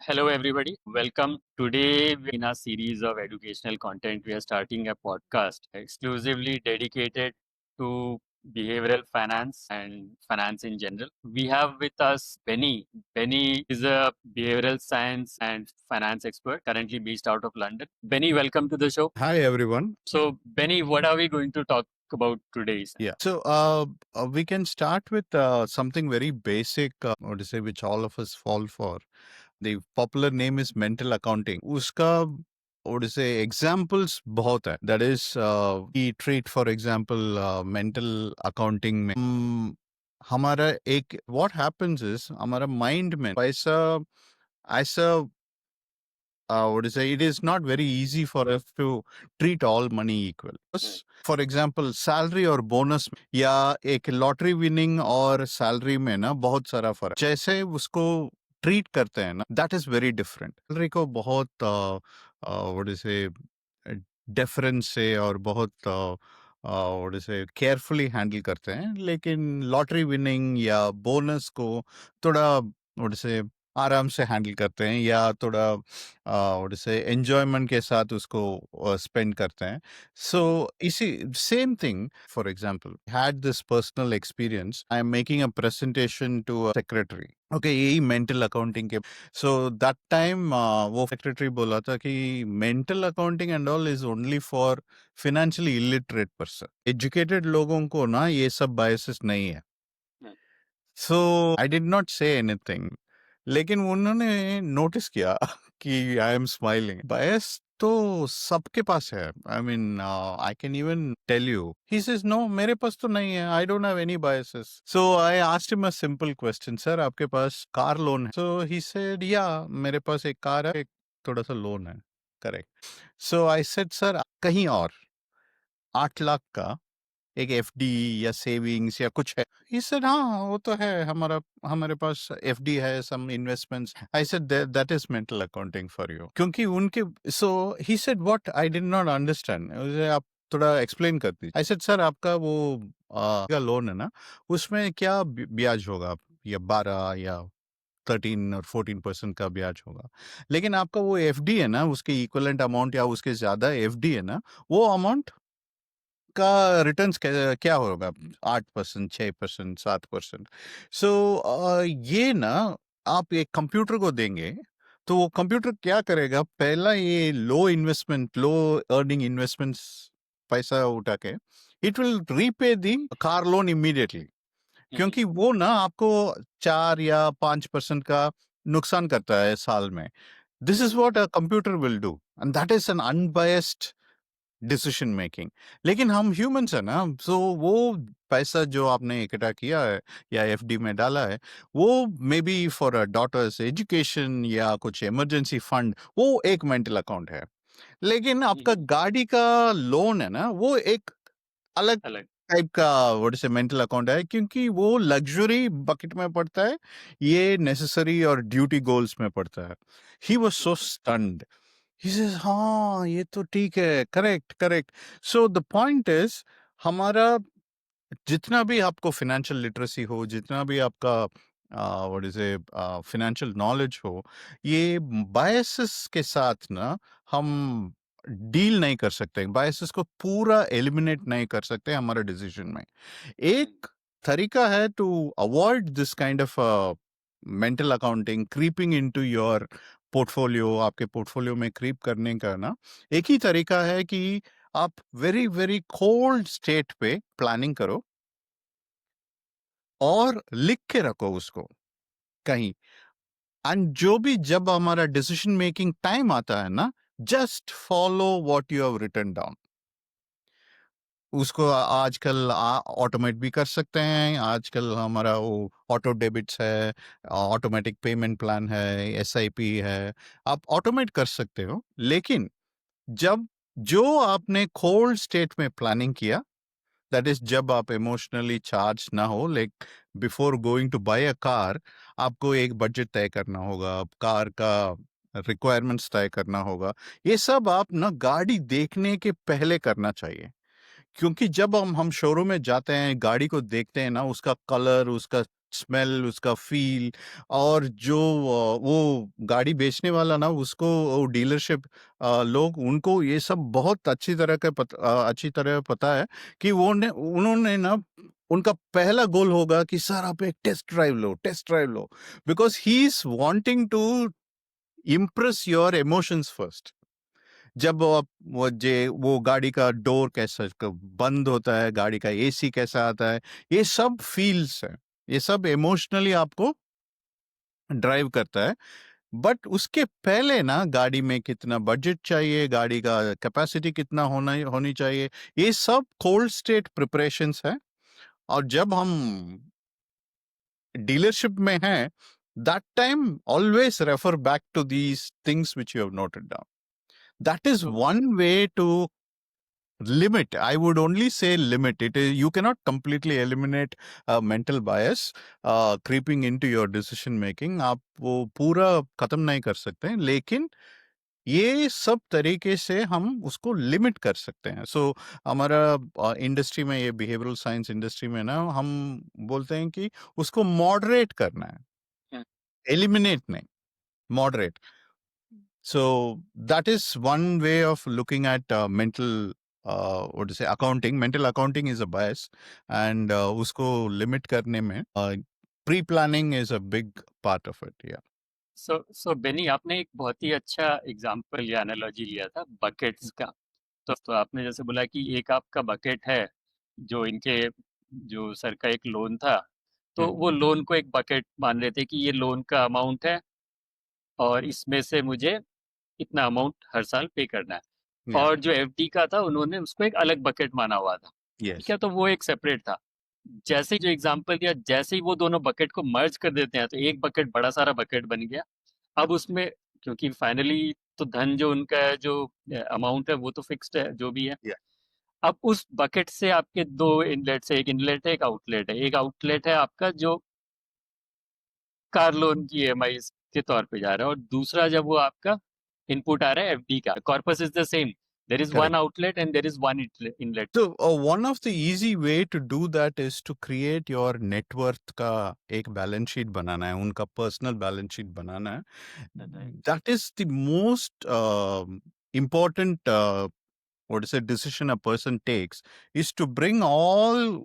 Hello, everybody. Welcome. Today, in our series of educational content, we are starting a podcast exclusively dedicated to behavioral finance and finance in general. We have with us Benny. Benny is a behavioral science and finance expert currently based out of London. Benny, welcome to the show. Hi, everyone. So, Benny, what are we going to talk about today? Yeah. So we can start with something very basic, or to say, which all of us fall for. The popular name is mental accounting. Uska, or to say, examples बहुत है. That is, we treat, for example, mental accounting में हमारा एक what happens is हमारा mind में पैसा ऐसा what to say, it is not very easy for us to treat all money equal. For example, salary और bonus या एक लॉटरी विनिंग और सैलरी में ना बहुत सारा फर्क जैसे उसको ट्रीट करते हैं ना that is very different salary को बहुत व्हाट इज से डिफरेंस से और बहुत व्हाट इज से केयरफुली हैंडल करते हैं लेकिन लॉटरी विनिंग या बोनस को थोड़ा व्हाट से आराम से हैंडल करते हैं या थोड़ा व्हाट से एंजॉयमेंट के साथ उसको स्पेंड करते हैं सो इसी same thing for example had this personal experience I am making a presentation to a secretary okay यही मेंटल अकाउंटिंग के सो दैट टाइम वो सेक्रेटरी बोला था कि mental accounting and all is only for financially illiterate person educated लोगों को ना ये सब बायसेस नहीं है so I did not say anything लेकिन उन्होंने नोटिस किया कि आई एम स्माइलिंग बायस तो सबके पास है I mean I can even tell you he says no मेरे पास तो नहीं है I don't have any biases so I asked him a simple question sir आपके पास कार लोन है सो ही सेड या मेरे पास एक कार है एक थोड़ा सा लोन है correct so I said sir कहीं और 8 लाख का एक एफडी या सेविंग्स या कुछ है ही सेड हाँ वो तो है हमारा हमारे पास एफडी है some investments I said that is mental accounting for you क्योंकि उनके so he said what I did not understand आप थोड़ा एक्सप्लेन कर दीजिए आई सेड सर आपका वो का लोन है ना उसमें क्या ब्याज होगा या 12 या 13 और 14% का ब्याज होगा लेकिन आपका वो एफडी है ना उसके इक्वलेंट अमाउंट या उसके ज्यादा एफडी है ना वो अमाउंट का रिटर्न्स क्या होगा 8% 6% 7% सो ये ना आप एक कंप्यूटर को देंगे तो वो कंप्यूटर क्या करेगा पहला ये लो इन्वेस्टमेंट लो अर्निंग इन्वेस्टमेंट्स पैसा उठा के it will repay the car loan immediately क्योंकि वो ना आपको 4 या 5% का नुकसान करता है साल में this is what a computer will do and that is an unbiased decision making लेकिन हम ह्यूमंस है ना सो वो पैसा जो आपने इकट्ठा किया है या एफडी में डाला है वो maybe for a daughter's education या कुछ इमरजेंसी फंड वो एक मेंटल अकाउंट है लेकिन आपका गाड़ी का लोन है ना वो एक अलग अलग टाइप का वर्ड से मेंटल अकाउंट है क्योंकि वो लग्जरी बकेट में पड़ता है ये नेसेसरी और ड्यूटी गोल्स में पड़ता है he was so stunned he says हाँ ये तो ठीक है correct correct so the point is हमारा जितना भी आपको फाइनेंशियल लिटरेसी हो जितना भी आपका what is a financial knowledge हो ये बायसेस के साथ ना हम डील नहीं कर सकते बायसेस को पूरा एलिमिनेट नहीं कर सकते हमारे डिसीजन में एक तरीका है to avoid this kind of mental accounting creeping into your portfolio आपके पोर्टफोलियो में क्रीप करने का ना एक ही तरीका है कि आप वेरी वेरी कोल्ड स्टेट पे प्लानिंग करो और लिख के रखो उसको कहीं एंड जो भी जब हमारा डिसीजन मेकिंग टाइम आता है ना just follow what you have written down उसको आजकल ऑटोमेट भी कर सकते हैं आजकल हमारा वो ऑटो डेबिट्स है ऑटोमेटिक पेमेंट प्लान है एसआईपी है आप ऑटोमेट कर सकते हो लेकिन जब जो आपने कोल्ड स्टेट में प्लानिंग किया दैट इज जब आप इमोशनली चार्ज ना हो like before going to buy a car आपको एक बजट तय करना होगा कार का रिक्वायरमेंट्स तय करना होगा ये सब आप ना गाड़ी देखने के पहले करना चाहिए क्योंकि जब हम शोरूम में जाते हैं गाड़ी को देखते हैं ना उसका कलर उसका स्मेल, उसका फील, और जो वो गाड़ी बेचने वाला ना, उसको वो डीलरशिप लोग, उनको ये सब बहुत अच्छी तरह पता है कि उन्होंने ना, उनका पहला गोल होगा कि सर आप एक टेस्ट ड्राइव लो, because he is wanting to impress your emotions first. जब आप वो गाड़ी का डोर कैसा बंद होता है, गाड़ी का एसी कैसा आता है, ये सब फील्स है, ये सब इमोशनली आपको ड्राइव करता है। बट उसके पहले ना, गाड़ी में कितना बजट चाहिए, गाड़ी का कैपेसिटी कितना होनी चाहिए, ये सब कोल्ड स्टेट प्रिपरेशंस है। और जब हम डीलरशिप में हैं, that time always refer back to these things which you have noted down. That is तो one way to limit. I would only say limit it. You cannot completely eliminate mental bias creeping into your decision making. आप वो पूरा खत्म नहीं कर सकते हैं, लेकिन ये सब तरीके से हम उसको लिमिट कर सकते हैं। सो हमारा इंडस्ट्री में, ये बिहेवियरल साइंस इंडस्ट्री में ना, हम बोलते हैं कि उसको मॉडरेट करना है, हम्म, एलिमिनेट नहीं, moderate. So that is one way of looking at mental, what to say, accounting. Mental accounting is a bias, and usko limit karne mein, pre-planning is a big part of it. Yeah. सो बेनी, आपने एक बहुत ही अच्छा example या analogy लिया था buckets का। तो आपने जैसे बोला कि एक आपका बकेट है, जो इनके जो सर का एक लोन था, तो वो लोन को एक बकेट मान लेते कि ये लोन का अमाउंट है और इसमें से मुझे इतना अमाउंट हर साल पे करना है। Yeah. और जो एफडी का था, उन्होंने उसको एक अलग बकेट माना हुआ था। ठीक Yes. है, तो वो एक सेपरेट था। जैसे ही जो एग्जांपल दिया, जैसे ही वो दोनों बकेट को मर्ज कर देते हैं, तो एक बकेट बड़ा सारा बकेट बन गया। अब उसमें, क्योंकि फाइनली तो धन जो उनका है, जो अमाउंट है, वो तो फिक्स्ड है जो भी है। Yeah. अब उस बकेट से आपके दो इनलेट्स है, एक इनलेट है, एक आउटलेट है। एक आउटलेट है आपका जो कार लोन की ईएमआई के तौर पे जा रहा है, और दूसरा जब वो आपका इनपुट आ रहा है एफडी का, corpus is the same. There is one Correct. Outlet and there is one inlet. So one of the easy way to do that is to create your net worth का एक balance sheet बनाना है, उनका personal balance sheet बनाना है. That is the most important what is a decision a person takes, is to bring all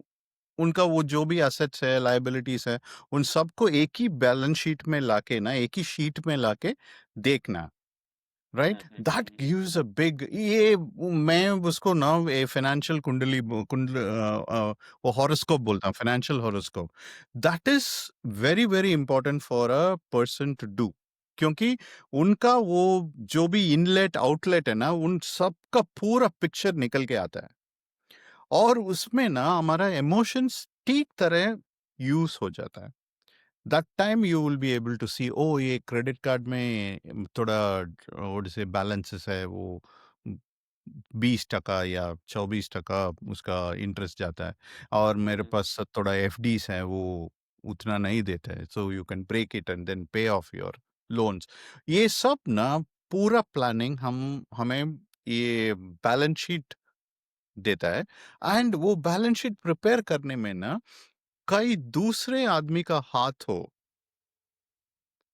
उनका वो जो भी assets है, लायबिलिटीज है, उन सबको एक ही बैलेंस शीट में लाके ना, एक ही शीट में लाके देखना. Right, that gives a big, ये मैं उसको ना ए फाइनेंशियल वो हॉरोस्कोप बोलता हूँ, financial horoscope. That is very very important for a person to do, क्योंकि उनका वो जो भी इनलेट आउटलेट है ना, उन सब का पूरा पिक्चर निकल के आता है, और उसमें ना हमारा इमोशंस ठीक तरह यूज हो जाता है. That time you will be able to see, oh ये क्रेडिट कार्ड में थोड़ा वो से बैलेंसेस है, वो 20% या 24% उसका इंटरेस्ट जाता है, और मेरे पास थोड़ा एफडीज है, वो उतना नहीं देता है, so you can break it and then pay off your loans. ये सब ना पूरा प्लानिंग हमें ये बैलेंस शीट देता है. एंड वो बैलेंस शीट प्रिपेयर करने में ना कई दूसरे आदमी का हाथ हो,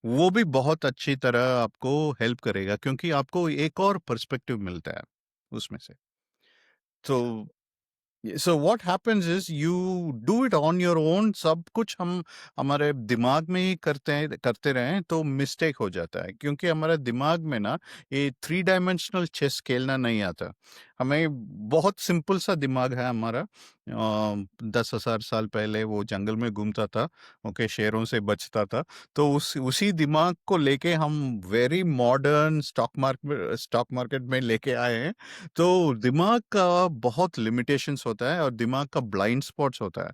वो भी बहुत अच्छी तरह आपको हेल्प करेगा, क्योंकि आपको एक और पर्सपेक्टिव मिलता है उसमें से. तो so what happens is you do it on your own. सब कुछ हम हमारे दिमाग में ही करते रहें तो मिस्टेक हो जाता है, क्योंकि हमारे दिमाग में ना ये 3 डायमेंशनल चेस खेलना नहीं आता. हमें बहुत सिंपल सा दिमाग है हमारा. 10,000 साल पहले वो जंगल में घूमता था, ओके, शेरों से बचता था. तो उसी दिमाग को लेके हम वेरी मॉडर्न स्टॉक मार्केट में लेके आए हैं. तो दिमाग का बहुत लिमिटेशंस होता है, और दिमाग का ब्लाइंड स्पॉट्स होता है.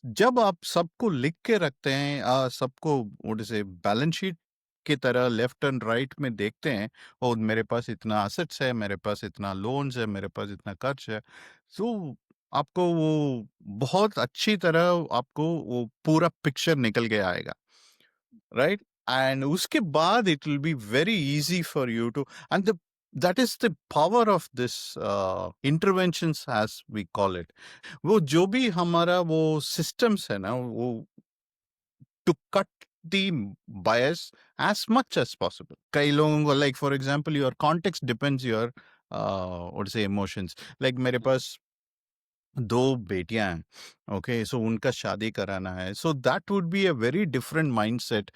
जब आप सबको लिख के रखते हैं, सबको वो जैसे बैलेंस शीट की तरह लेफ्ट एंड राइट में देखते हैं, और मेरे पास इतना असेट्स है, मेरे पास इतना लोन्स है, मेरे पास इतना खर्च है, तो आपको वो बहुत अच्छी तरह आपको वो पूरा पिक्चर निकल के आएगा. राइट, एंड उसके बाद it will be very easy for you to, and that is the power of this interventions as we call it. वो जो भी हमारा वो systems है ना, वो to cut the bias as much as possible. कई लोगों को, like for example, your context depends your what to say emotions. Like मेरे पास दो बेटियां हैं, ओके, सो उनका शादी कराना है, so that would be a very different mindset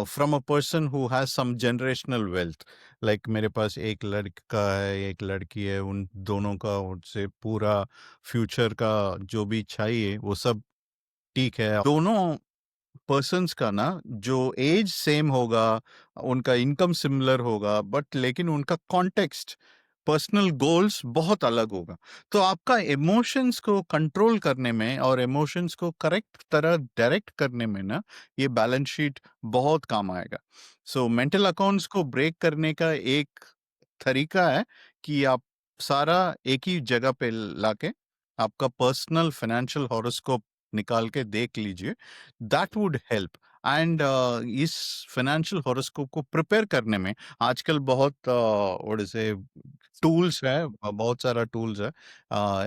from a person who has some generational wealth. Like मेरे पास एक लड़का है, एक लड़की है, उन दोनों का उससे पूरा फ्यूचर का जो भी चाहिए वो सब ठीक है. दोनों पर्सन्स का ना जो एज सेम होगा, उनका इनकम सिमिलर होगा, बट लेकिन उनका कॉन्टेक्स्ट, पर्सनल गोल्स बहुत अलग होगा. तो आपका इमोशंस को कंट्रोल करने में और इमोशंस को करेक्ट तरह डायरेक्ट करने में ना ये बैलेंस शीट बहुत काम आएगा. सो मेंटल अकाउंट्स को ब्रेक करने का एक तरीका है कि आप सारा एक ही जगह पे लाके आपका पर्सनल फाइनेंशियल हॉरोस्कोप निकाल के देख लीजिए. That would help. एंड इस फाइनेंशियल हॉरोस्कोप को प्रिपेयर करने में आजकल बहुत व्हाट इज ए टूल्स है, बहुत सारा टूल्स है,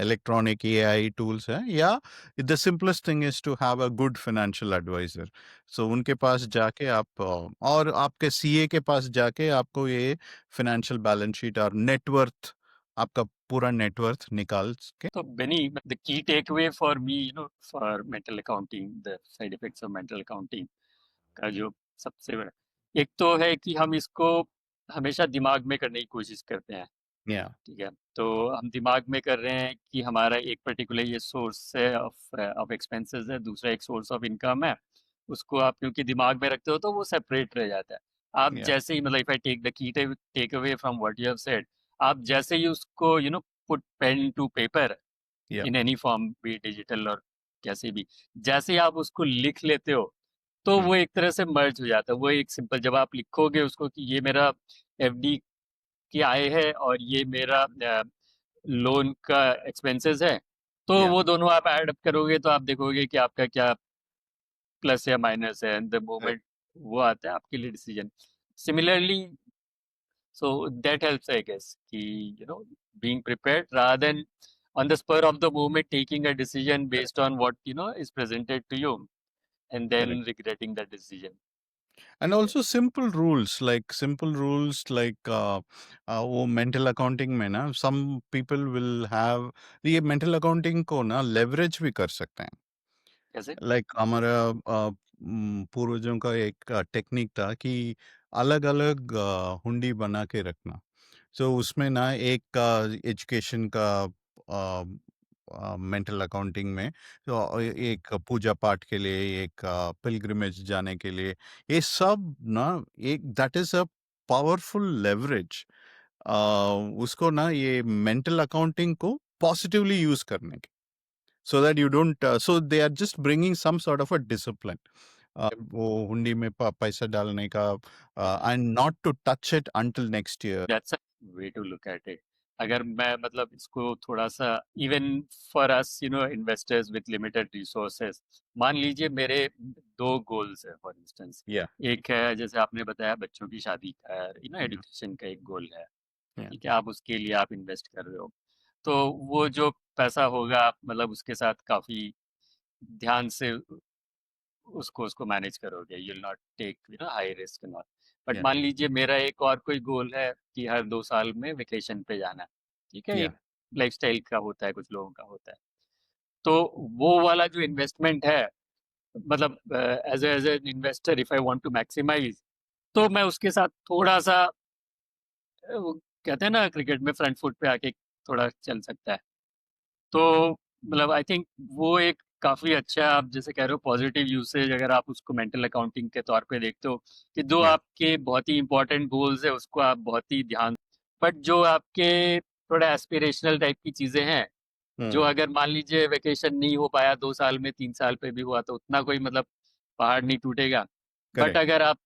इलेक्ट्रॉनिक एआई टूल्स है, या the simplest thing is to have a good financial advisor. So उनके पास जाके आप और आपके सीए के पास जाके आपको ये फाइनेंशियल बैलेंस शीट और नेटवर्थ, आपका पूरा नेटवर्थ निकाल के. So Benny, the key takeaway for me, for mental accounting, the side effects of mental accounting का जो सबसे बड़ा, एक तो है कि हम इसको हमेशा दिमाग में करने की कोशिश करते हैं. या ठीक है, तो हम दिमाग में कर रहे हैं कि हमारा एक पर्टिकुलर ये सोर्स है ऑफ एक्सपेंसेस है, दूसरा एक सोर्स ऑफ इनकम है. उसको आप क्योंकि दिमाग में रखते हो तो वो सेपरेट रह जाता है. आप या जैसे ही, मतलब if I take the key takeaway from what you have said, आप जैसे ही उसको पुट पेन टू पेपर या इन एनी फॉर्म, भी डिजिटल और कैसे भी, जैसे ही आप उसको लिख लेते हो तो वो एक तरह से मर्ज हो जाता है. वो एक सिंपल, जब आप लिखोगे उसको कि ये मेरा एफडी की आय है और ये मेरा लोन का एक्सपेंसेस है, तो या वो दोनों आप ऐड अप करोगे तो आप देखोगे कि आपका क्या प्लस या माइनस है. एंड द मोमेंट वो आता है आपके लिए decision. Similarly, so that helps, I guess, कि being prepared rather than on the spur of the moment taking a decision correct, based on what is presented to you and then correct. regretting that decision. And Yeah. also simple rules like वो mental accounting में ना some people will have, ये mental accounting को ना leverage भी कर सकते हैं. कैसे? लाइक हमारा पूर्वजों का एक टेक्निक था कि अलग अलग हुंडी बना के रखना. सो उसमें ना एक का एजुकेशन का मेंटल अकाउंटिंग में, तो एक पूजा पाठ के लिए, एक पिलग्रिमेज जाने के लिए, ये सब ना एक that is a powerful leverage. उसको ना ये मेंटल अकाउंटिंग को पॉजिटिवली यूज करने के, so that you don't so they are just bringing some sort of a discipline. वो हुंडी में पैसा डालने का, and not to touch it until next year. That's a way to look at it. अगर मैं, मतलब इसको थोड़ा सा, even for us investors with limited resources, मान लीजिए मेरे दो गोल्स है फॉर इंस्टेंस. Yeah, एक है जैसे आपने बताया बच्चों की शादी का, yeah, एजुकेशन का एक गोल है. yeah, ठीक है, आप उसके लिए आप इन्वेस्ट कर रहे हो, तो वो जो पैसा होगा आप मतलब उसके साथ काफी ध्यान से उसको उसको मैनेज करोगे. You will not take high risk not. But yeah, मान लीजिए मेरा एक और कोई गोल है कि हर 2 साल में वेकेशन पे जाना है. ठीक है, yeah, एक लाइफस्टाइल का होता है, कुछ लोगों का होता है. तो वो वाला जो इन्वेस्टमेंट है, मतलब as an investor if I want to maximise, तो मैं उसके साथ थोड़ा सा वो कहते हैं ना क्रिकेट में फ्रंट फुट पे आके थोड़ा चल सकता है. तो मतलब आई थिंक वो एक काफी अच्छा, आप जैसे कह रहे हो पॉजिटिव यूसेज, अगर आप उसको मेंटल अकाउंटिंग के तौर पे देखते हो कि जो yeah. आपके बहुत ही इंपॉर्टेंट गोल्स है उसको आप बहुत ही ध्यान, बट जो आपके थोड़ा एस्पिरेशनल टाइप की चीजें हैं, जो Hmm. अगर मान लीजिए वेकेशन नहीं हो पाया 2 साल में, 3 साल पे भी हुआ तो उतना कोई मतलब पहाड़ नहीं टूटेगा. But Correct. अगर आप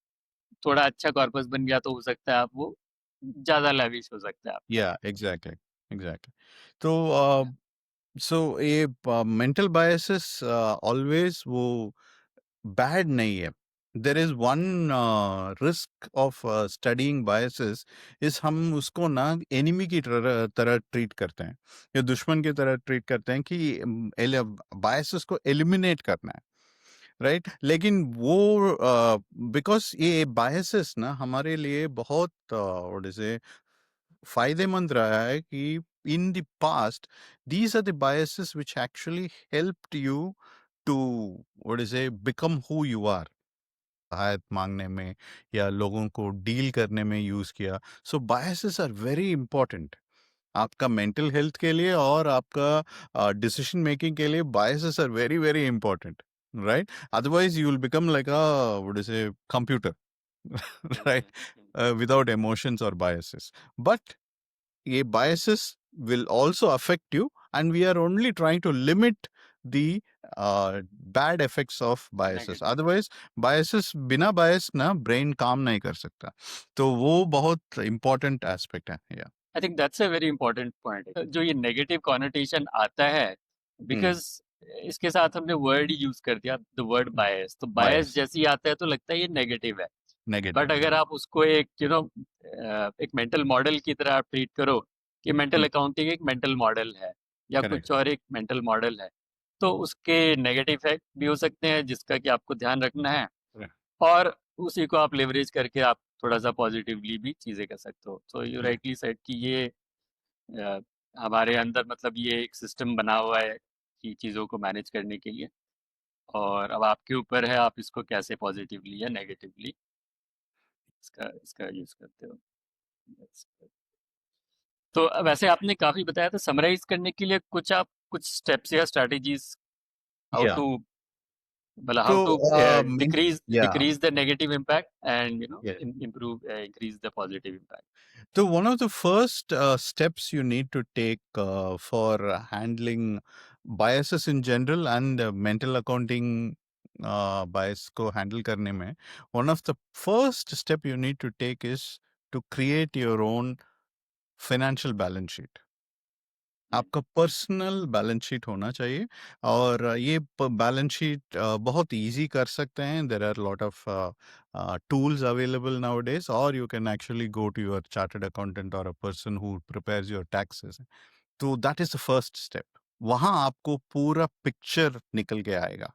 थोड़ा अच्छा कॉर्पस बन गया तो हो सकता है आप वो ज्यादा लविश हो सकता है आप. Yeah, exactly, exactly. तो so ये mental biases always वो बैड नहीं है. There is one risk of studying biases, इस हम उसको ना एनिमी की तरह तरह ट्रीट करते हैं या दुश्मन की तरह ट्रीट करते हैं कि बायसेस को एलिमिनेट करना है. राइट? लेकिन वो बिकॉज़ ये बायसेस ना हमारे लिए बहुत व्हाट इज़ इट फ़ायदेमंद रहा है कि in the past these are the biases which actually helped you to what is it become who you are. सहायता माँगने में या लोगों को डील करने में यूज़ किया। So biases are very important. आपका मेंटल हेल्थ के लिए और आपका डिसीजन मेकिंग के लिए biases are very very important, right? Otherwise you will become like a what is a computer right, बिल्कुल, बिल्कुल। विदाउट इमोशंस और बायसेस। बट ये biases will also affect you, and we are only trying to limit the bad effects of biases. Negative. Otherwise biases, बिना bias ना brain काम नहीं कर सकता, तो वो बहुत important aspect है। या I think that's a very important point. जो ये नेगेटिव कॉनोटेशन आता है, हम्म, बिकॉज इसके साथ हमने वर्ड ही यूज कर दिया, द वर्ड बायस। तो बायस bias जैसे ही आता है तो लगता है ये नेगेटिव है। बट negative है। अगर आप उसको एक एक मेंटल मॉडल की तरह आप ट्रीट करो कि मेंटल हम्म, अकाउंटिंग एक मेंटल मॉडल है या correct। कुछ और एक मेंटल मॉडल है, तो उसके नेगेटिव इफेक्ट भी हो सकते हैं जिसका कि आपको ध्यान रखना है, Correct। और उसी को आप लेवरेज करके आप थोड़ा सा पॉजिटिवली भी चीजें कर सकते हो। तो यू Yeah। राइटली सेड कि ये अ, हमारे अंदर मतलब ये एक सिस्टम बना हुआ है कि चीज़ों को मैनेज करने के लिए, और अब आपके ऊपर है आप इसको कैसे पॉजिटिवली या नेगेटिवली इसका इसका यूज़ करते हो। That's good। तो वैसे आपने काफ़ी बताया था, समराइज करने के लिए कुछ आप कुछ स्टेप्स या स्ट्रैटेजीज हाउ Yeah। टू, मतलब तो how to decrease yeah। Decrease the negative impact and Yeah। Improve increase the positive impact. So one of the first steps you need to take for handling biases in general and mental accounting bias को handle करने में, one of the first step you need to take is to create your own financial balance sheet। आपका personal balance sheet होना चाहिए, और ये balance sheet बहुत easy कर सकते हैं। There are lot of tools available nowadays, or you can actually go to your chartered accountant or a person who prepares your taxes। तो that is the first step। वहां आपको पूरा picture निकल के आएगा।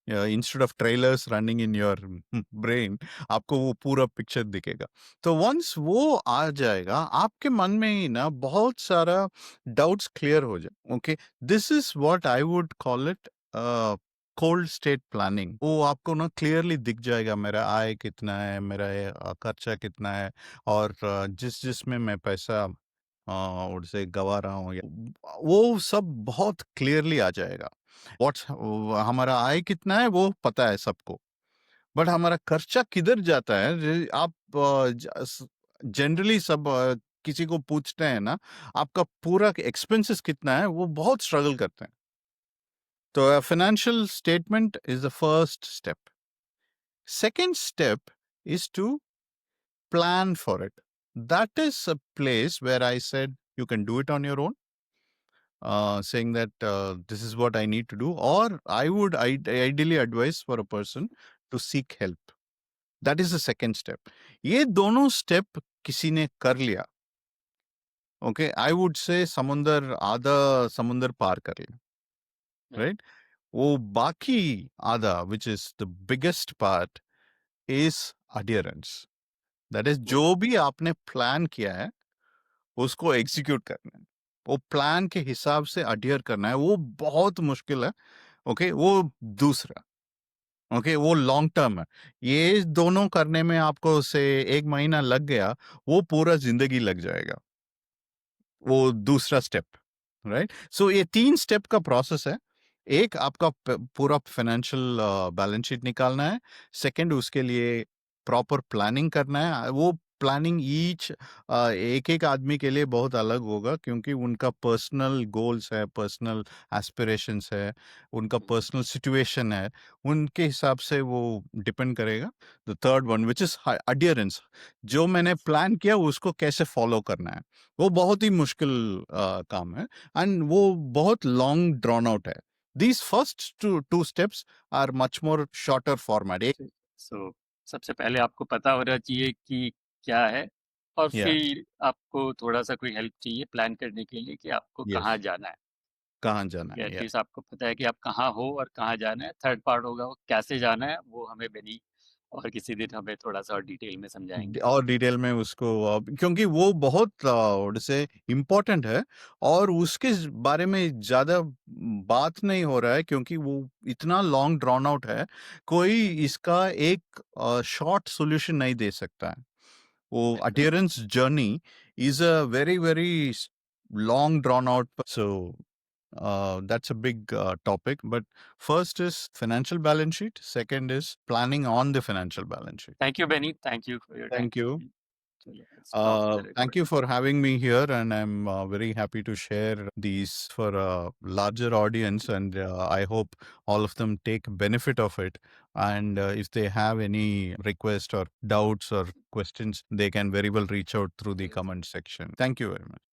Instead of trailers running in your brain, आपको वो पूरा पिक्चर दिखेगा। तो वंस वो आ जाएगा आपके मन में ही ना बहुत सारा डाउट्स क्लियर हो जाए। Okay, this is what I would call it cold state planning. वो आपको ना क्लियरली दिख जाएगा, मेरा आय कितना है, मेरा खर्चा कितना है, और जिस जिसमें मैं पैसा और से गवा रहा हूँ, वो सब बहुत क्लियरली आ जाएगा। व्हाट्स हमारा आय कितना है वो पता है सबको, बट हमारा खर्चा किधर जाता है आप जनरली सब किसी को पूछते हैं ना, आपका पूरा एक्सपेंसेस कितना है, वो बहुत स्ट्रगल करते हैं। तो financial statement is the first step. Second step is to plan for it। That is a place where I said you can do it on your own, saying that this is what I need to do, or I would ideally advise for a person to seek help। That is the second step। ये दोनों step किसी ने कर लिया, okay, I would say समुंदर आधा समुंदर पार कर लिया, right? वो बाकी आधा, which is the biggest part, is adherence। That is जो भी आपने प्लान किया है उसको एग्जीक्यूट करना है, वो प्लान के हिसाब से अडियर करना है, वो बहुत मुश्किल है। ओके, वो दूसरा, ओके, वो लॉन्ग टर्म है। ये दोनों करने में आपको से 1 महीना लग गया, वो पूरा जिंदगी लग जाएगा, वो दूसरा स्टेप, राइट? सो ये 3 स्टेप का प्रोसेस है। एक आपका पूरा फाइनेंशियल बैलेंस शीट निकालना है। सेकंड, उसके लिए प्रॉपर प्लानिंग करना है। वो प्लानिंग ईच एक एक आदमी के लिए बहुत अलग होगा, क्योंकि उनका पर्सनल गोल्स है, पर्सनल एस्पिरेशंस है, उनका पर्सनल सिचुएशन है, उनके हिसाब से वो डिपेंड करेगा। The third one which is adherence, जो मैंने प्लान किया उसको कैसे फॉलो करना है, वो बहुत ही मुश्किल काम है, एंड वो बहुत लॉन्ग ड्रॉन आउट है। These first two steps are much more shorter format. एक सो सबसे पहले आपको पता होना चाहिए कि क्या है, और या फिर आपको थोड़ा सा कोई हेल्प चाहिए प्लान करने के लिए कि आपको यस कहाँ जाना है। कहाँ जाना कि है, या एटलीस्ट आपको पता है कि आप कहाँ हो और कहाँ जाना है। थर्ड पार्ट होगा वो कैसे जाना है, वो हमें बेनी और किसी दिन हमें थोड़ा-सा और डिटेल में समझाएँगे। और डिटेल में उसको क्योंकि वो बहुत से इम्पोर्टेंट है और उसके बारे में ज़्यादा बात नहीं हो रहा है क्योंकि वो इतना लॉन्ग ड्रॉन आउट है, कोई इसका एक शॉर्ट सॉल्यूशन नहीं दे सकता है। वो बिल्कुल। Adherence journey is a very, very long drawn out. So that's a big topic. But first is financial balance sheet. Second is planning on the financial balance sheet. Thank you बेनी, thank you for your time. Thank you. चलो let's stop the Thank you recording. for having me here, and I'm very happy to share these for a larger audience. And I hope all of them take benefit of it. And if they have any request or doubts or questions, they can very well reach out through the comment section. Thank you very much.